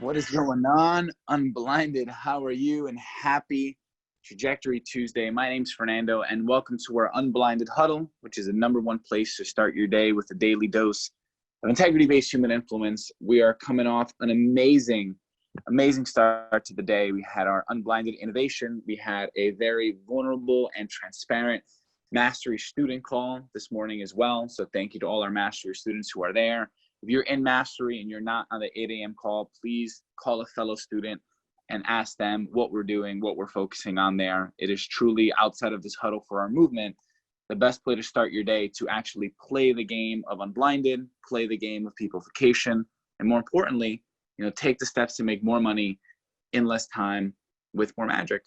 What is going on, Unblinded? How are you? And happy Trajectory Tuesday. My name's Fernando, and welcome to our Unblinded Huddle, which is the #1 place to start your day with a daily dose of integrity-based human influence. We are coming off an amazing start to the day. We had our Unblinded Innovation. We had a very vulnerable and transparent Mastery student call this morning as well. So thank you to all our Mastery students who are there. If you're in Mastery and you're not on the 8 a.m. call, please call a fellow student and ask them what we're doing, what we're focusing on there. It is truly, outside of this huddle for our movement, the best way to start your day to actually play the game of Unblinded, play the game of peopleification, and more importantly, take the steps to make more money in less time with more magic.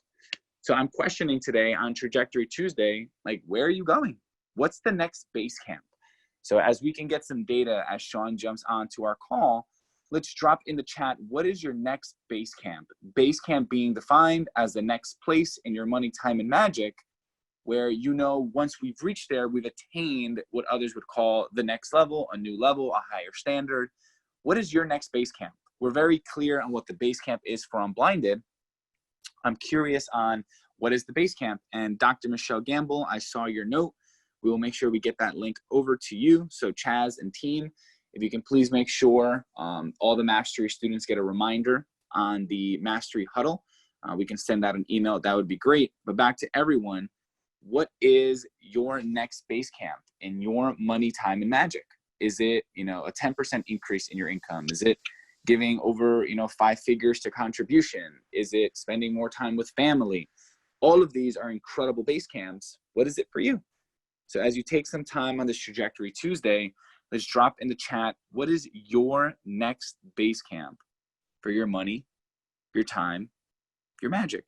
So I'm questioning today on Trajectory Tuesday, where are you going? What's the next base camp? So as we can get some data as Sean jumps on to our call, let's drop in the chat, what is your next base camp? Base camp being defined as the next place in your money, time, and magic, where once we've reached there, we've attained what others would call the next level, a new level, a higher standard. What is your next base camp? We're very clear on what the base camp is for Unblinded. I'm curious on what is the base camp. And Dr. Michelle Gamble, I saw your note. We will make sure we get that link over to you. So Chaz and team, if you can please make sure all the Mastery students get a reminder on the Mastery Huddle. We can send out an email. That would be great. But back to everyone, what is your next base camp in your money, time, and magic? Is it, a 10% increase in your income? Is it giving over, 5 figures to contribution? Is it spending more time with family? All of these are incredible base camps. What is it for you? So as you take some time on this Trajectory Tuesday, let's drop in the chat, what is your next base camp for your money, your time, your magic?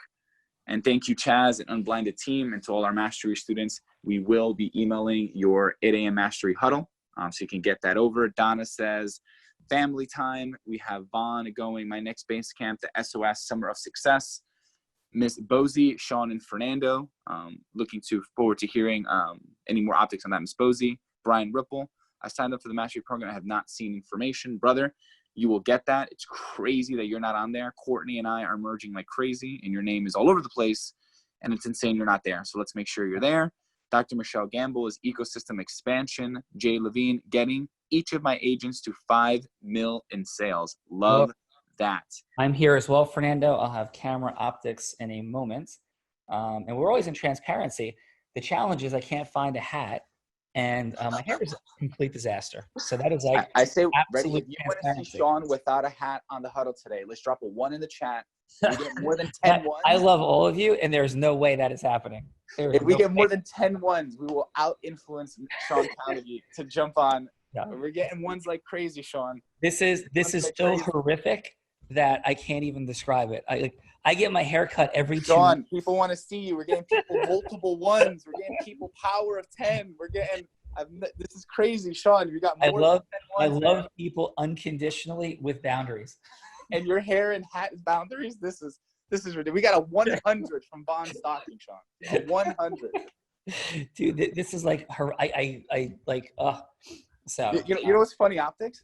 And thank you, Chaz and Unblinded team, and to all our Mastery students. We will be emailing your 8 a.m. Mastery Huddle, so you can get that over. Donna says, family time. We have Vaughn going, my next base camp, the SOS Summer of Success. Miss Bozy, Sean, and Fernando, looking forward to hearing any more optics on that. Miss Bozy, Brian Ripple, I signed up for the Mastery Program. I have not seen information. Brother, you will get that. It's crazy that you're not on there. Courtney and I are merging like crazy, and your name is all over the place, and it's insane you're not there. So let's make sure you're there. Dr. Michelle Gamble is Ecosystem Expansion. Jay Levine, getting each of my agents to 5 mil in sales. Love that. I'm here as well, Fernando. I'll have camera optics in a moment. And we're always in transparency. The challenge is I can't find a hat, and my hair is a complete disaster. So that is I say, ready? If you want to see Sean without a hat on the huddle today, let's drop a 1 in the chat. We get more than 10 ones. I love all of you, and there's no way that is happening. If we get more than 10 ones, we will out-influence Sean Kennedy to jump on. Yeah. We're getting ones like crazy, Sean. This is so horrific that I can't even describe it. I get my hair cut every Sean, people want to see you. We're getting people multiple ones. We're getting people power of 10. We're getting this is crazy, Sean. We got more than 10 ones. I love people unconditionally with boundaries. And your hair and hat boundaries. This is ridiculous. We got a 100 from Bond Stocking, Sean. A 100. Dude, this is like her. So you know what's funny, optics?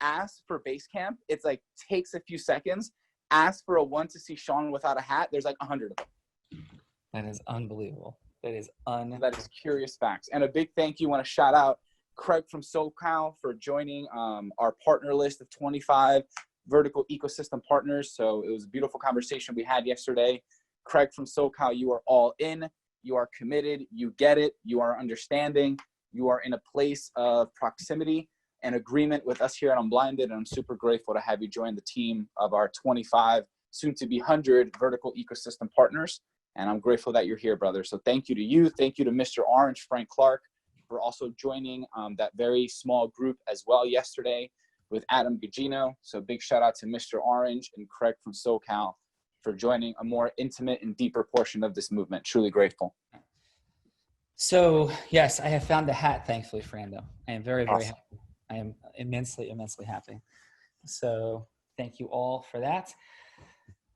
Ask for base camp. It's takes a few seconds. Ask for a 1 to see Sean without a hat. There's 100 of them. That is unbelievable. That is curious facts. And a big thank you. Want to shout out Craig from SoCal for joining our partner list of 25 vertical ecosystem partners. So it was a beautiful conversation we had yesterday. Craig from SoCal, you are all in. You are committed. You get it. You are understanding. You are in a place of proximity and agreement with us here at Unblinded, and I'm super grateful to have you join the team of our 25, soon to be 100 vertical ecosystem partners, and I'm grateful that you're here, brother. So thank you to you. Thank you to Mr. Orange, Frank Clark, for also joining that very small group as well yesterday with Adam Gugino. So big shout out to Mr. Orange and Craig from SoCal for joining a more intimate and deeper portion of this movement. Truly grateful. So yes, I have found the hat, thankfully, Fernando. I am very, very happy. I am immensely happy. So thank you all for that.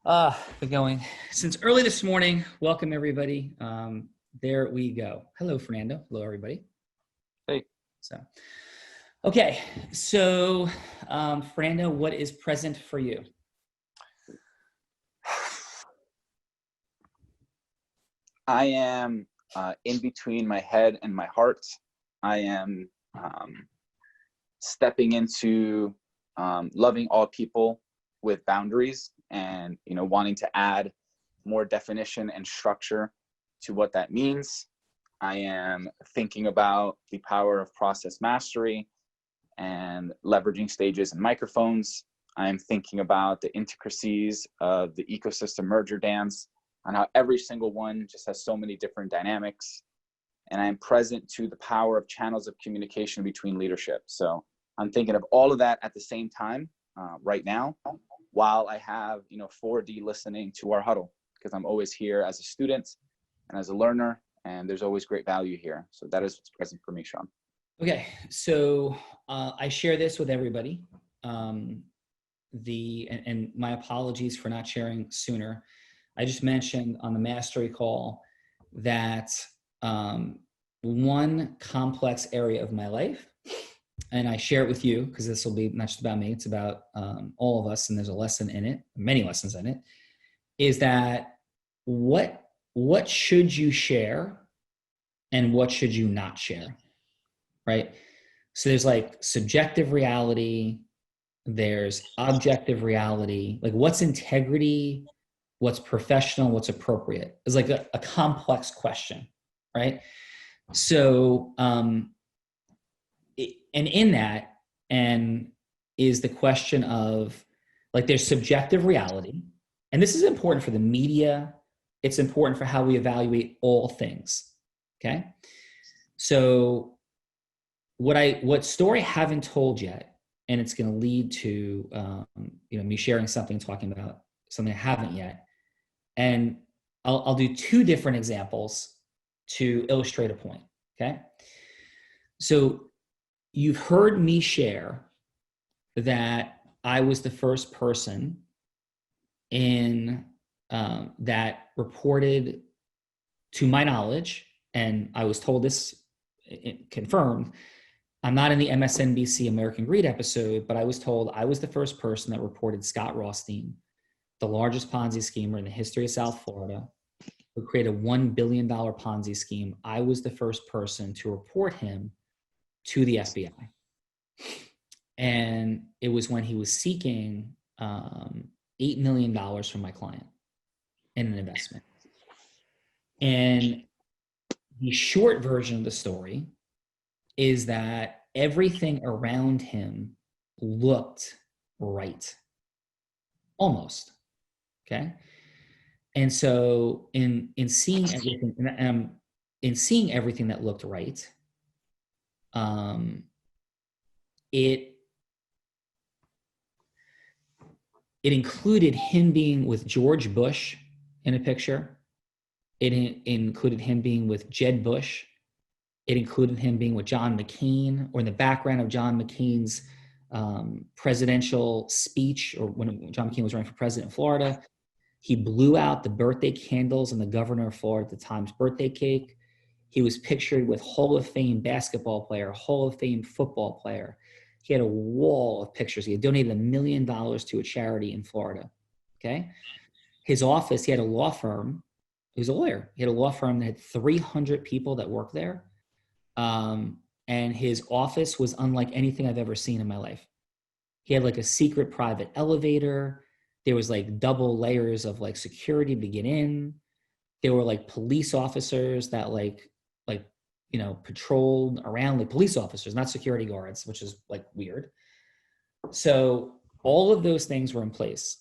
We're going since early this morning. Welcome everybody. There we go. Hello, Fernando. Hello, everybody. Hey. Okay. So Fernando, what is present for you? I am in between my head and my heart. I am stepping into loving all people with boundaries, and wanting to add more definition and structure to what that means. I am thinking about the power of process mastery and leveraging stages and microphones. I am thinking about the intricacies of the ecosystem merger dance, on how every single one just has so many different dynamics. And I am present to the power of channels of communication between leadership. So I'm thinking of all of that at the same time right now, while I have 4D listening to our huddle, because I'm always here as a student and as a learner, and there's always great value here. So that is what's present for me, Sean. Okay, so I share this with everybody. And my apologies for not sharing sooner. I just mentioned on the mastery call that one complex area of my life, and I share it with you because this will be not just about me, it's about all of us, and there's a lesson in it, many lessons in it, is that what should you share and what should you not share, right? So there's like subjective reality, there's objective reality, like what's integrity, what's professional, what's appropriate. It's like a complex question, right? So, and in that, and is the question of like there's subjective reality, and this is important for the media. It's important for how we evaluate all things. Okay, so what story I haven't told yet, and it's going to lead to me sharing something, talking about something I haven't yet, and I'll do two different examples to illustrate a point. Okay, so you've heard me share that I was the first person in that reported, to my knowledge, and I was told this confirmed. I'm not in the MSNBC American Greed episode, but I was told I was the first person that reported Scott Rothstein, the largest Ponzi schemer in the history of South Florida, who created a $1 billion Ponzi scheme. I was the first person to report him to the FBI. And it was when he was seeking $8 million from my client in an investment. And the short version of the story is that everything around him looked right. Almost. Okay. And so in seeing everything, in seeing everything that looked right, it included him being with George Bush in a picture. It included him being with Jeb Bush. It included him being with John McCain, or in the background of John McCain's presidential speech, or when John McCain was running for president in Florida. He blew out the birthday candles on the governor of Florida at the time's birthday cake. He was pictured with Hall of Fame basketball player, Hall of Fame football player. He had a wall of pictures. He had donated $1 million to a charity in Florida. Okay. His office, he had a law firm. He was a lawyer. He had a law firm that had 300 people that worked there. And his office was unlike anything I've ever seen in my life. He had like a secret private elevator. There was like double layers of like security to get in. There were like police officers that patrolled around, like police officers, not security guards, which is like weird. So all of those things were in place.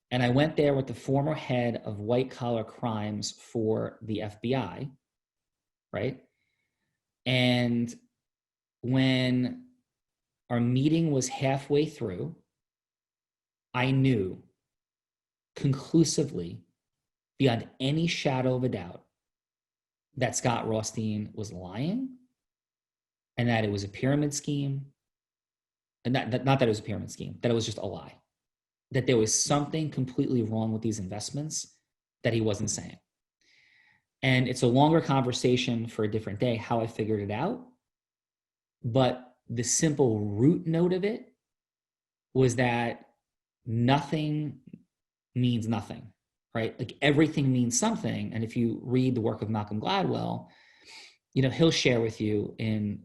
And I went there with the former head of white collar crimes for the FBI, right? And when our meeting was halfway through, I knew conclusively, beyond any shadow of a doubt, that Scott Rothstein was lying, and that it was a pyramid scheme, and not that it was a pyramid scheme, that it was just a lie, that there was something completely wrong with these investments that he wasn't saying. And it's a longer conversation for a different day, how I figured it out. But the simple root note of it was that nothing means nothing. right? Like everything means something. And if you read the work of Malcolm Gladwell, he'll share with you in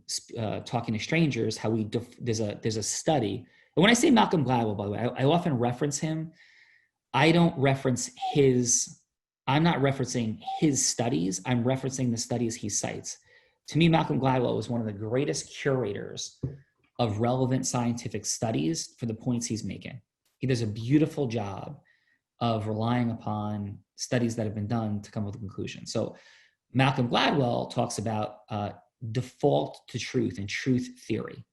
talking to strangers how there's a study. And when I say Malcolm Gladwell, by the way, I often reference him. I don't reference I'm not referencing his studies. I'm referencing the studies he cites. To me, Malcolm Gladwell was one of the greatest curators of relevant scientific studies for the points he's making. He does a beautiful job of relying upon studies that have been done to come up with a conclusion. So Malcolm Gladwell talks about default to truth and truth theory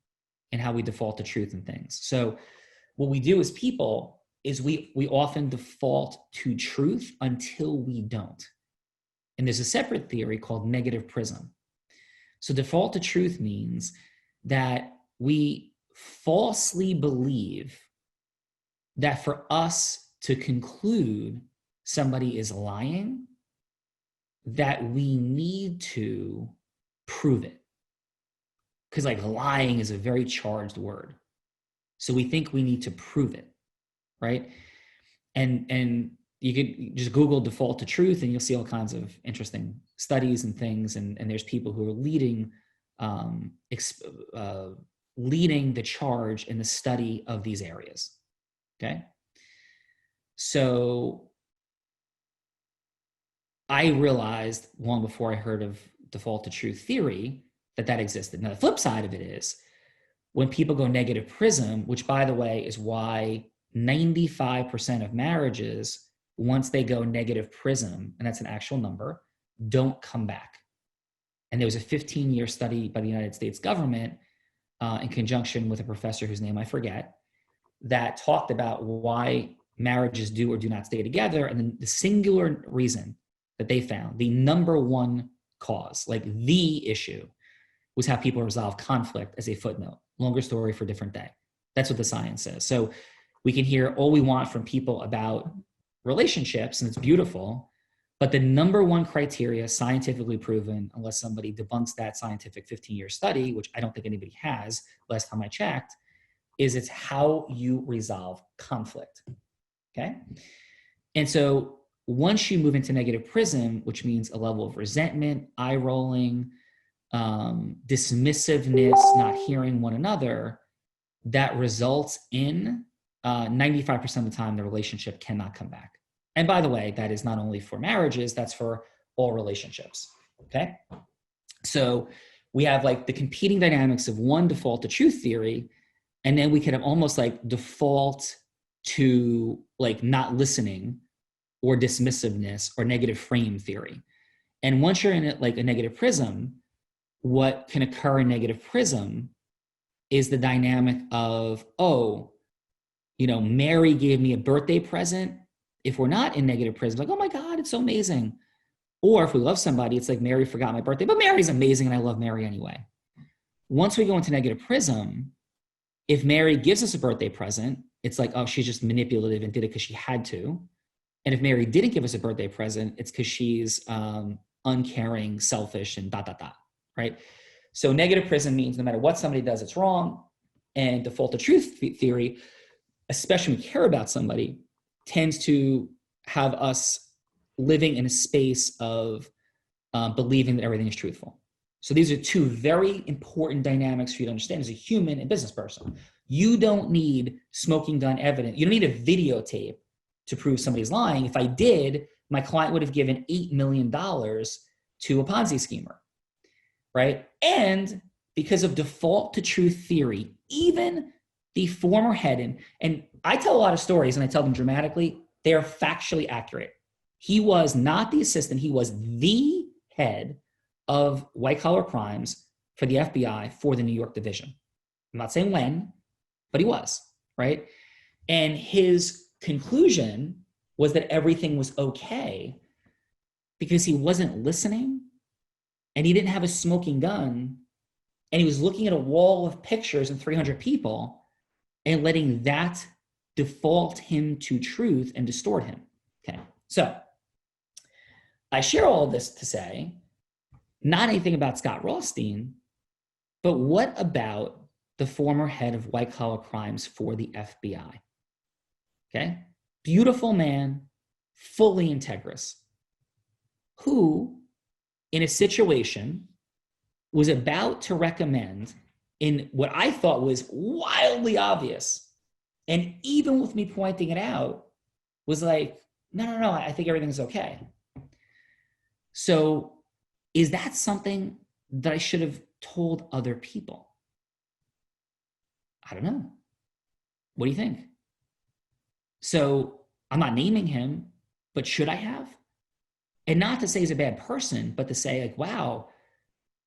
and how we default to truth and things. So what we do as people is we often default to truth until we don't. And there's a separate theory called negative prism. So default to truth means that we falsely believe that for us to conclude somebody is lying, that we need to prove it. Because like lying is a very charged word. So we think we need to prove it, right? And you could just Google default to truth and you'll see all kinds of interesting studies and things. And there's people who are leading the charge in the study of these areas, okay? So I realized long before I heard of default to truth theory that existed. Now, the flip side of it is when people go negative prism, which by the way is why 95% of marriages, once they go negative prism, and that's an actual number, don't come back. And there was a 15-year study by the United States government in conjunction with a professor whose name I forget, that talked about why marriages do or do not stay together. And then the singular reason that they found, the number one cause, like the issue, was how people resolve conflict as a footnote. Longer story for a different day. That's what the science says. So we can hear all we want from people about relationships, and it's beautiful, but the number one criteria, scientifically proven, unless somebody debunks that scientific 15-year study, which I don't think anybody has, last time I checked, is it's how you resolve conflict, okay? And so once you move into negative prism, which means a level of resentment, eye rolling, dismissiveness, not hearing one another, that results in 95% of the time the relationship cannot come back. And by the way, that is not only for marriages, that's for all relationships, okay? So we have like the competing dynamics of one, default to truth theory, and then we can have almost like default to like not listening or dismissiveness or negative frame theory. And once you're in it like a negative prism, what can occur in negative prism is the dynamic of, Mary gave me a birthday present. If we're not in negative prism, like, oh my God, it's so amazing. Or if we love somebody, it's like, Mary forgot my birthday, but Mary's amazing and I love Mary anyway. Once we go into negative prism, if Mary gives us a birthday present, it's like, oh, she's just manipulative and did it because she had to. And if Mary didn't give us a birthday present, it's because she's uncaring, selfish, and ... right? So negative prism means no matter what somebody does, it's wrong. And default to truth theory, especially when we care about somebody, tends to have us living in a space of believing that everything is truthful. So these are two very important dynamics for you to understand as a human and business person. You don't need smoking gun evidence. You don't need a videotape to prove somebody's lying. If I did, my client would have given $8 million to a Ponzi schemer, right? And because of default to truth theory, even the former head, and I tell a lot of stories and I tell them dramatically, they are factually accurate. He was not the assistant, he was the head of white collar crimes for the FBI for the New York division. I'm not saying when, but he was, right? And his conclusion was that everything was okay because he wasn't listening and he didn't have a smoking gun and he was looking at a wall of pictures and 300 people and letting that default him to truth and distort him. Okay, so I share all of this to say, not anything about Scott Rothstein, but what about the former head of white collar crimes for the FBI? Okay, beautiful man, fully integrous, who in a situation was about to recommend in what I thought was wildly obvious, and even with me pointing it out, was like, no, I think everything's okay. So is that something that I should have told other people? I don't know. What do you think? So I'm not naming him, but should I have? And not to say he's a bad person, but to say like, wow,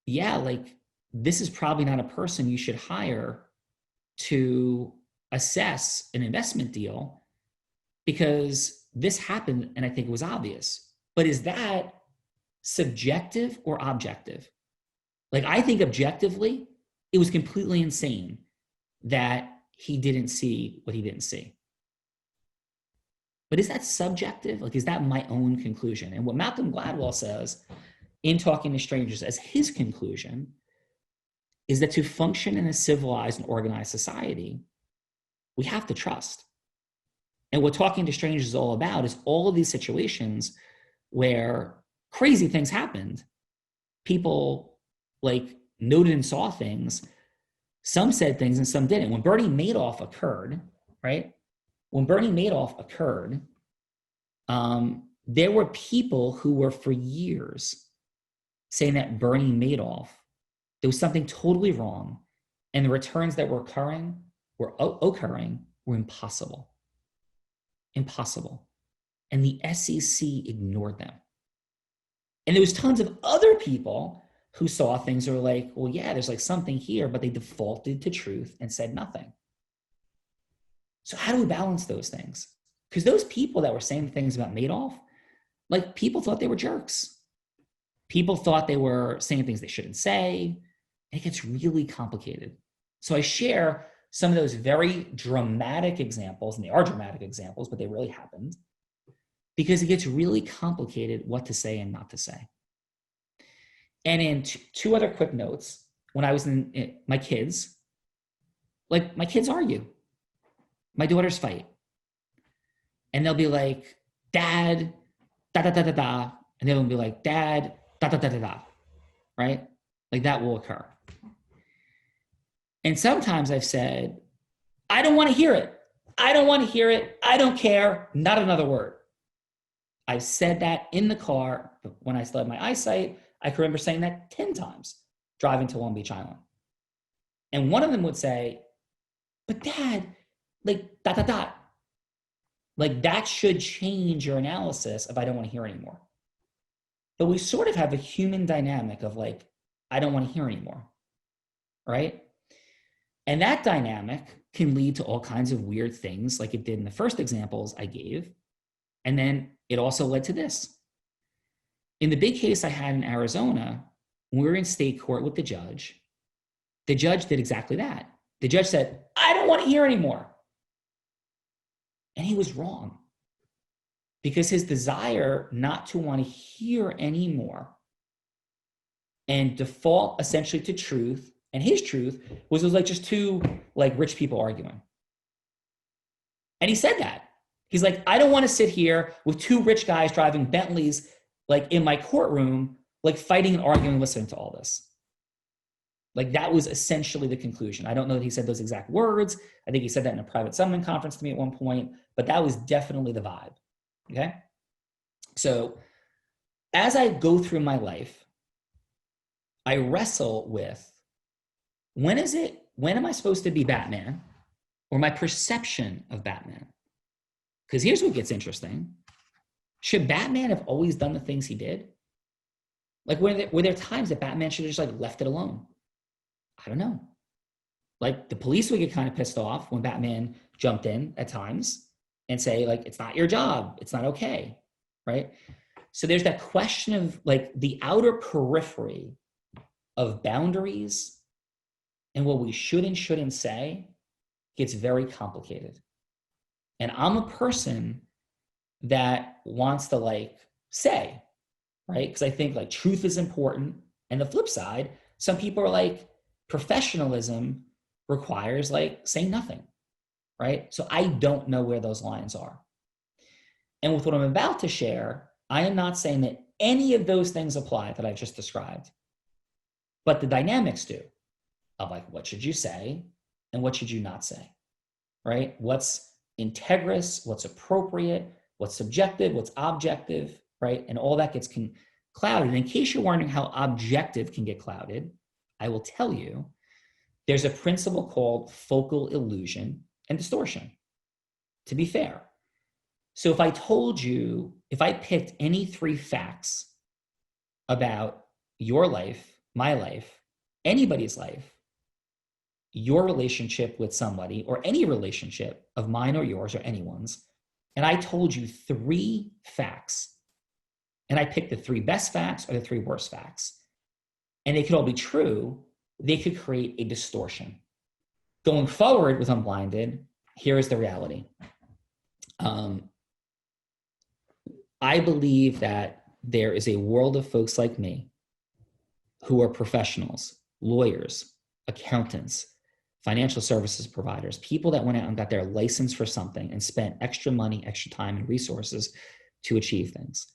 yeah, like this is probably not a person you should hire to assess an investment deal because this happened and I think it was obvious. But is that subjective or objective? Like I think objectively, it was completely insane that he didn't see what he didn't see. But is that subjective? Like, is that my own conclusion? And what Malcolm Gladwell says in Talking to Strangers as his conclusion is that to function in a civilized and organized society, we have to trust. And what Talking to Strangers is all about is all of these situations where crazy things happened. People like noted and saw things. Some said things and some didn't. When Bernie Madoff occurred, right? When Bernie Madoff occurred, there were people who were for years saying that Bernie Madoff, there was something totally wrong, and the returns that were occurring were impossible. Impossible. And the SEC ignored them. And there was tons of other people who saw things that were like, well, yeah, there's like something here, but they defaulted to truth and said nothing. So how do we balance those things? Because those people that were saying things about Madoff, like people thought they were jerks. People thought they were saying things they shouldn't say. And it gets really complicated. So I share some of those very dramatic examples, and they are dramatic examples, but they really happened, because it gets really complicated what to say and not to say. And in two other quick notes, when I was in my kids, like my kids argue. My daughters fight. And they'll be like, Dad, da da da da da. And they'll be like, Dad, da da da da da. Right? Like that will occur. And sometimes I've said, I don't want to hear it. I don't want to hear it. I don't care. Not another word. I've said that in the car when I still had my eyesight. I can remember saying that 10 times driving to Long Beach Island. And one of them would say, but Dad, like dot, dot, dot. Like that should change your analysis if I don't want to hear anymore. But we sort of have a human dynamic of like, I don't want to hear anymore, right? And that dynamic can lead to all kinds of weird things like it did in the first examples I gave. And then it also led to this. In the big case I had in Arizona, when we were in state court with the judge did exactly that. The judge said, I don't want to hear anymore. And he was wrong, because his desire not to want to hear anymore and default essentially to truth, and his truth was it was like just two like rich people arguing. And he said that. He's like, I don't want to sit here with two rich guys driving Bentleys like in my courtroom, like fighting and arguing, listening to all this. Like that was essentially the conclusion. I don't know that he said those exact words. I think he said that in a private settlement conference to me at one point, but that was definitely the vibe. Okay. So as I go through my life, I wrestle with when am I supposed to be Batman, or my perception of Batman? Because here's what gets interesting. Should Batman have always done the things he did? Like were there times that Batman should have just like left it alone? I don't know. Like the police would get kind of pissed off when Batman jumped in at times and say like, it's not your job. It's not okay. Right. So there's that question of like the outer periphery of boundaries and what we should and shouldn't say gets very complicated. And I'm a person that wants to like say, right? Because I think like truth is important. And the flip side, some people are like, professionalism requires like saying nothing, right? So I don't know where those lines are. And with what I'm about to share, I am not saying that any of those things apply that I just described, but the dynamics do, of like, what should you say and what should you not say, right? What's integrous, what's appropriate, what's subjective, what's objective, right? And all that gets clouded. And in case you're wondering how objective can get clouded, I will tell you, there's a principle called focal illusion and distortion, to be fair. So if I told you, if I picked any 3 facts about your life, my life, anybody's life, your relationship with somebody, or any relationship of mine or yours or anyone's, and I told you 3 facts, and I picked the 3 best facts or the 3 worst facts, and they could all be true, they could create a distortion. Going forward with Unblinded, here is the reality. I believe that there is a world of folks like me who are professionals, lawyers, accountants, financial services providers, people that went out and got their license for something and spent extra money, extra time, and resources to achieve things.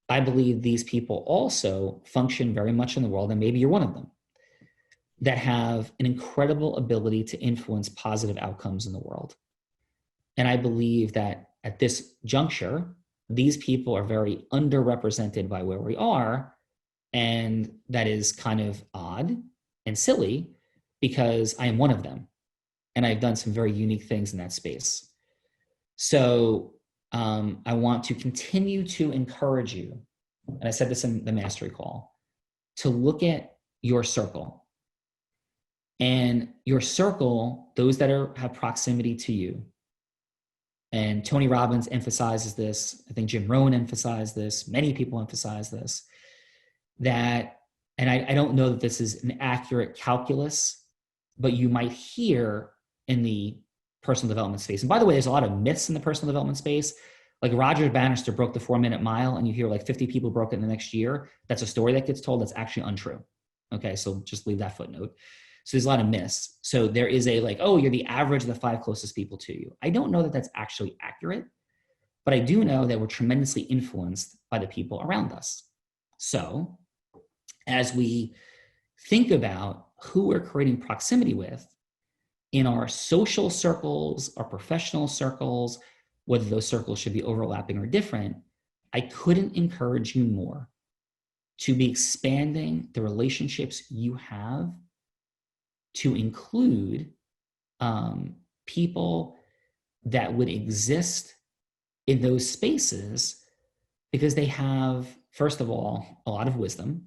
I believe these people also function very much in the world, and maybe you're one of them, that have an incredible ability to influence positive outcomes in the world. And I believe that at this juncture, these people are very underrepresented by where we are. And that is kind of odd and silly because I am one of them. And I've done some very unique things in that space. So I want to continue to encourage you, and I said this in the mastery call, to look at your circle. And your circle, those that have proximity to you. And Tony Robbins emphasizes this. I think Jim Rohn emphasized this. Many people emphasize this. That, and I don't know that this is an accurate calculus, but you might hear in the personal development space. And by the way, there's a lot of myths in the personal development space. Like Roger Bannister broke the 4-minute mile, and you hear like 50 people broke it in the next year. That's a story that gets told that's actually untrue. Okay, so just leave that footnote. So there's a lot of myths. So there is a like, oh, you're the average of the 5 closest people to you. I don't know that that's actually accurate, but I do know that we're tremendously influenced by the people around us. So as we think about who we're creating proximity with in our social circles, our professional circles, whether those circles should be overlapping or different, I couldn't encourage you more to be expanding the relationships you have to include people that would exist in those spaces because they have, first of all, a lot of wisdom,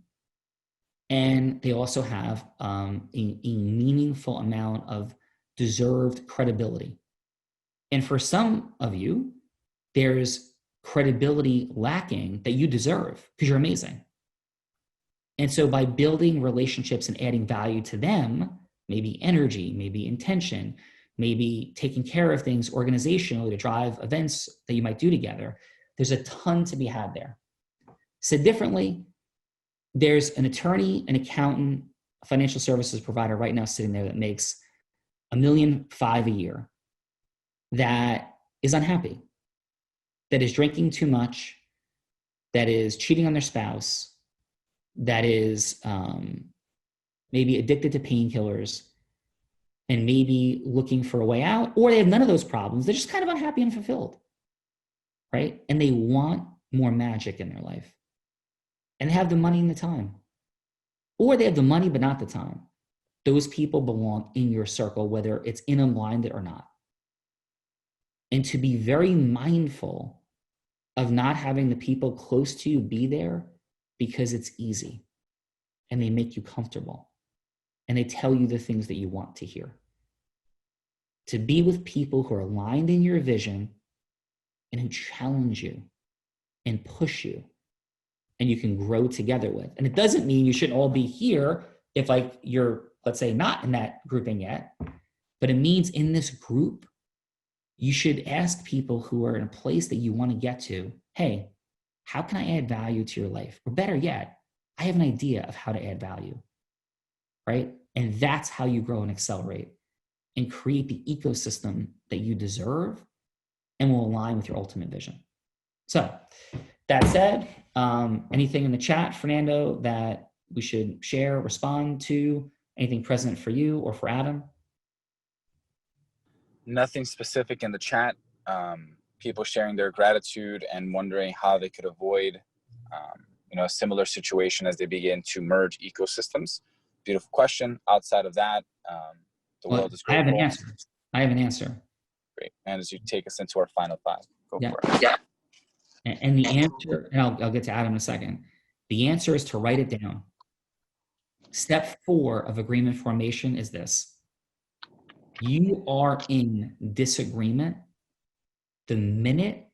and they also have a meaningful amount of deserved credibility. And for some of you, there's credibility lacking that you deserve because you're amazing. And so by building relationships and adding value to them, maybe energy, maybe intention, maybe taking care of things organizationally to drive events that you might do together, there's a ton to be had there. Said differently, there's an attorney, an accountant, a financial services provider right now sitting there that makes $1.5 million a year that is unhappy, that is drinking too much, that is cheating on their spouse, that is maybe addicted to painkillers, and maybe looking for a way out, or they have none of those problems. They're just kind of unhappy and fulfilled, right? And they want more magic in their life. And they have the money and the time. Or they have the money but not the time. Those people belong in your circle, whether it's in Unblinded or not. And to be very mindful of not having the people close to you be there because it's easy and they make you comfortable and they tell you the things that you want to hear. To be with people who are aligned in your vision and who challenge you and push you and you can grow together with. And it doesn't mean you shouldn't all be here if like you're, let's say, not in that grouping yet, but it means in this group, you should ask people who are in a place that you want to get to, hey, how can I add value to your life? Or better yet, I have an idea of how to add value, right? And that's how you grow and accelerate and create the ecosystem that you deserve and will align with your ultimate vision. So that said, anything in the chat, Fernando, that we should share, respond to, anything present for you or for Adam? Nothing specific in the chat. People sharing their gratitude and wondering how they could avoid, a similar situation as they begin to merge ecosystems. Beautiful question. Outside of that, the world is I have an grateful. answer. I have an answer. Great. And as you take us into our final thought, go Yeah. for it. Yeah. And the answer, and I'll get to Adam in a second. The answer is to write it down. Step 4 of agreement formation is this. You are in disagreement the minute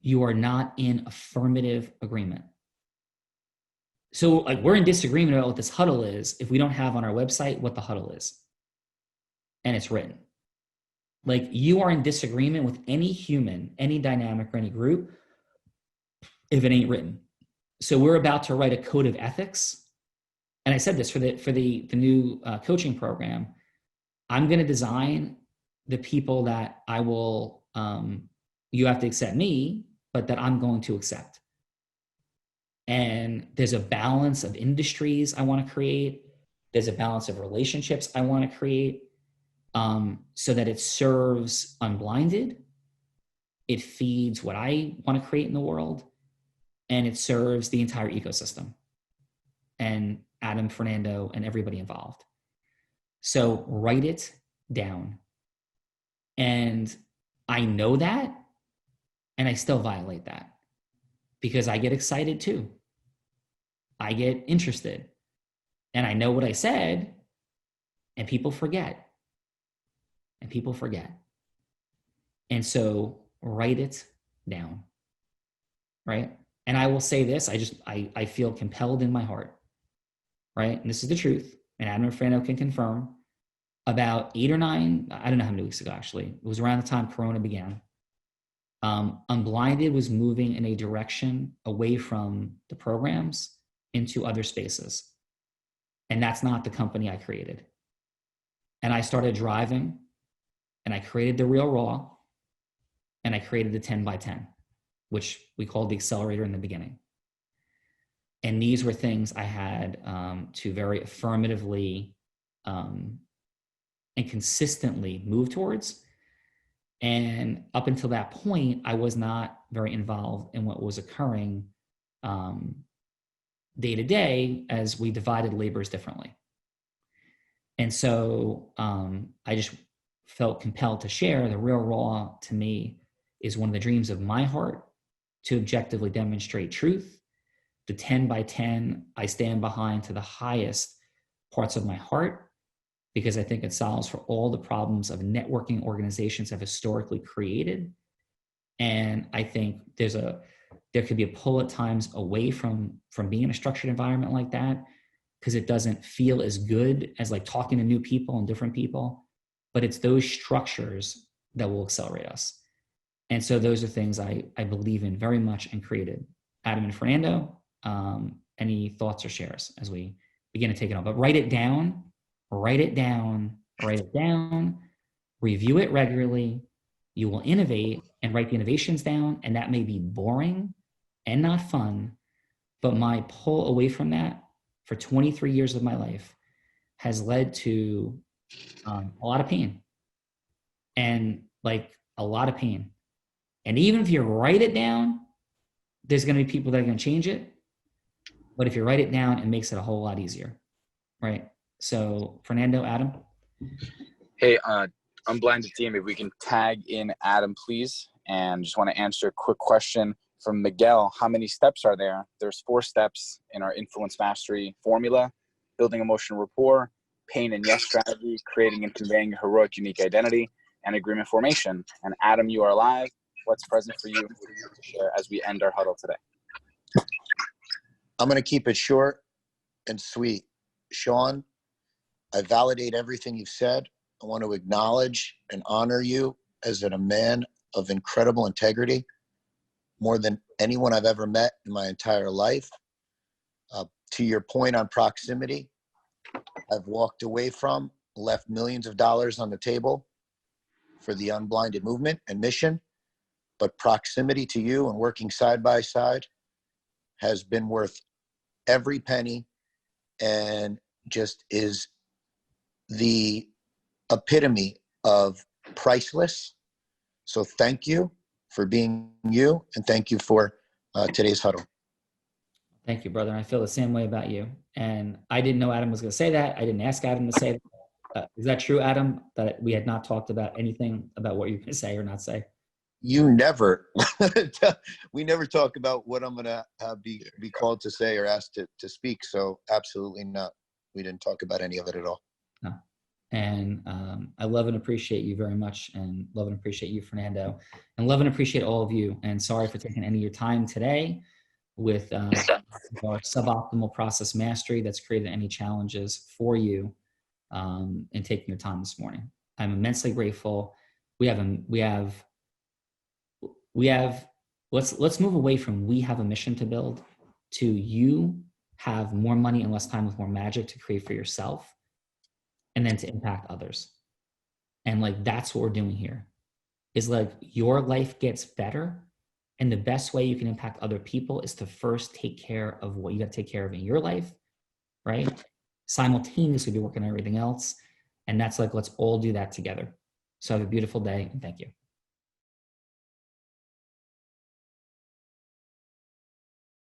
you are not in affirmative agreement. So like we're in disagreement about what this huddle is if we don't have on our website what the huddle is. And it's written. Like you are in disagreement with any human, any dynamic, or any group if it ain't written. So we're about to write a code of ethics. And I said this for the new coaching program. I'm going to design the people that I will, you have to accept me, but that I'm going to accept. And there's a balance of industries I want to create. There's a balance of relationships I want to create, so that it serves Unblinded. It feeds what I want to create in the world, and it serves the entire ecosystem and Adam, Fernando, and everybody involved. So write it down. And I know that, and I still violate that because I get excited too. I get interested, and I know what I said, and people forget. And people forget. And so write it down, right? And I will say this, I feel compelled in my heart, right? And this is the truth, and Adam and Fernando can confirm. About 8 or 9, I don't know how many weeks ago actually, it was around the time Corona began. Unblinded was moving in a direction away from the programs into other spaces. And that's not the company I created. And I started driving, and I created the Real Raw, and I created the 10 by 10, which we called the accelerator in the beginning. And these were things I had to very affirmatively and consistently move towards. And up until that point, I was not very involved in what was occurring day to day as we divided labors differently. And so I just felt compelled to share the Real Raw. To me is one of the dreams of my heart, to objectively demonstrate truth. The 10 by 10 I stand behind to the highest parts of my heart, because I think it solves for all the problems of networking organizations have historically created. And I think there could be a pull at times away from being in a structured environment like that, because it doesn't feel as good as like talking to new people and different people. But it's those structures that will accelerate us. And so those are things I believe in very much and created. Adam and Fernando, any thoughts or shares as we begin to take it on? But write it down, review it regularly. You will innovate and write the innovations down. And that may be boring and not fun, but my pull away from that for 23 years of my life has led to a lot of pain, and like a lot of pain. And even if you write it down, there's going to be people that are going to change it. But if you write it down, it makes it a whole lot easier, right? So Fernando, Adam. Hey, Unblinded team, if we can tag in Adam, please. And just want to answer a quick question from Miguel. How many steps are there? There's 4 steps in our influence mastery formula: building emotional rapport, pain and yes strategy, creating and conveying a heroic unique identity, and agreement formation. And Adam, you are live. What's present for you to share as we end our huddle today? I'm going to keep it short and sweet. Sean, I validate everything you've said. I want to acknowledge and honor you as a man of incredible integrity, more than anyone I've ever met in my entire life. To your point on proximity, I've walked away from, left millions of dollars on the table for the Unblinded movement and mission. but proximity to you and working side by side has been worth every penny, and just is the epitome of priceless. So thank you for being you, and thank you for today's huddle. Thank you, brother. I feel the same way about you. And I didn't know Adam was going to say that. I didn't ask Adam to say that. Is that true, Adam, that we had not talked about anything about what you're going to say or not say? You never, we never talk about what I'm going to be called to say or asked to speak. So absolutely not. We didn't talk about any of it at all. No. And I love and appreciate you very much, and love and appreciate you, Fernando, and love and appreciate all of you. And sorry for taking any of your time today with our suboptimal process mastery that's created any challenges for you in taking your time this morning. I'm immensely grateful. Let's move away from we have a mission to build to you have more money and less time with more magic to create for yourself, and then to impact others. And like, that's what we're doing here, is like your life gets better. And the best way you can impact other people is to first take care of what you got to take care of in your life, right? Simultaneously be working on everything else. And that's like, let's all do that together. So have a beautiful day, and thank you.